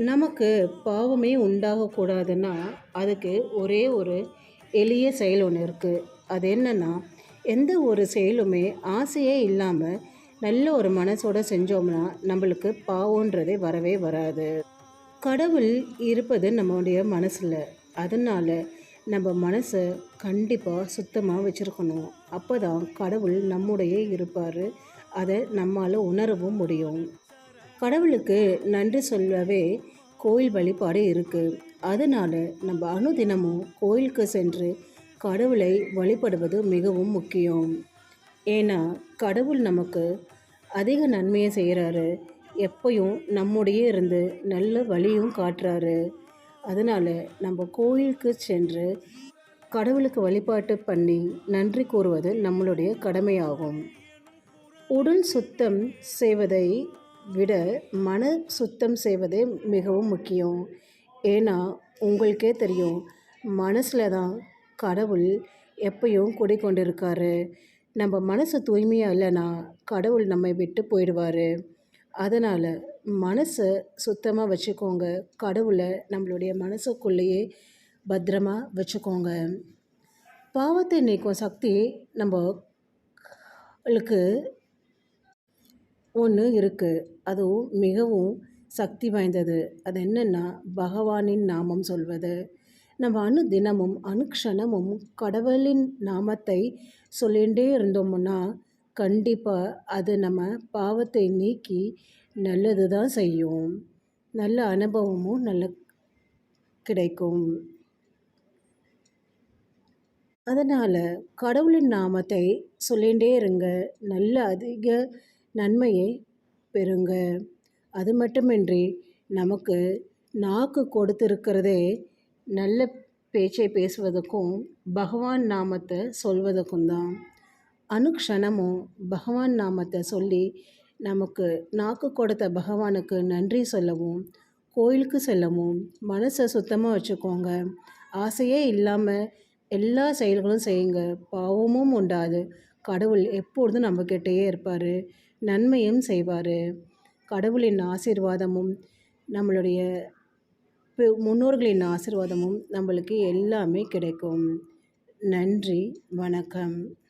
நமக்கு பாவமே உண்டாகக்கூடாதுன்னா, அதுக்கு ஒரே ஒரு எளிய செயல் ஒன்று இருக்குது. அது என்னன்னா, எந்த ஒரு செயலுமே ஆசையே இல்லாமல் நல்ல ஒரு மனசோட செஞ்சோம்னா, நம்மளுக்கு பாவம்ன்றதே வரவே வராது. கடவுள் இருப்பது நம்மளுடைய மனசில். அதனால நம்ம மனசை கண்டிப்பாக சுத்தமாக வச்சுருக்கணும். அப்போ தான் கடவுள் நம்முடைய இருப்பார். அதை நம்மால் உணரவும் முடியும். கடவுளுக்கு நன்றி சொல்லவே கோயில் வழிபாடு இருக்குது. அதனால் நம்ம அனுதினமும் கோயிலுக்கு சென்று கடவுளை வழிபடுவது மிகவும் முக்கியம். ஏன்னா கடவுள் நமக்கு அதிக நன்மையை செய்கிறாரு. எப்பயும் நம்முடைய இருந்து நல்ல வழியும் காட்டுறாரு. அதனால் நம்ம கோயிலுக்கு சென்று கடவுளுக்கு வழிபாட்டு பண்ணி நன்றி கூறுவது நம்மளுடைய கடமையாகும். உடல் சுத்தம் செய்வதை விட மன சுத்தம் செய்வதே மிகவும் முக்கியம். ஏன்னா உங்களுக்கே தெரியும், மனசில் தான் கடவுள் எப்பயும் குடிக்கொண்டிருக்காரு. நம்ம மனசு தூய்மையாக இல்லைன்னா கடவுள் நம்மை விட்டு போயிடுவார். அதனால் மனசை சுத்தமாக வச்சுக்கோங்க. கடவுளை நம்மளுடைய மனசுக்குள்ளேயே பத்திரமா வச்சுக்கோங்க. பாவத்தை நீக்கும் சக்தி நம்மளுக்கு ஒன்று இருக்குது. அதுவும் மிகவும் சக்தி வாய்ந்தது. அது என்னென்னா, பகவானின் நாமம் சொல்வது. நம்ம தினமும் அனுக்ஷணமும் கடவுளின் நாமத்தை சொல்லிகிட்டே இருந்தோம்னா கண்டிப்பாக அது நம்ம பாவத்தை நீக்கி நல்லது தான் செய்யும். நல்ல அனுபவமும் கிடைக்கும். அதனால் கடவுளின் நாமத்தை சொல்லிகிட்டே இருங்க. நல்ல அதிக நன்மையை பெறுங்க. அது மட்டுமின்றி நமக்கு நாக்கு கொடுத்துருக்கிறதே நல்ல பேச்சை பேசுவதற்கும் பகவான் நாமத்தை சொல்வதற்கும் தான். அனுக்ஷணமும் பகவான் நாமத்தை சொல்லி நமக்கு நாக்கு கொடுத்த பகவானுக்கு நன்றி சொல்லவும், கோயிலுக்கு செல்லவும் மனசை சுத்தமாக வச்சுக்கோங்க. ஆசையே இல்லாமல் எல்லா செயல்களும் செய்யுங்க. பாவமும் உண்டாது. கடவுள் எப்பொழுதும் நம்மக்கிட்டேயே இருப்பார். நன்மையும் செய்வார். கடவுளின் ஆசீர்வாதமும் நம்மளுடைய முன்னோர்களின் ஆசீர்வாதமும் நம்மளுக்கு எல்லாமே கிடைக்கும். நன்றி, வணக்கம்.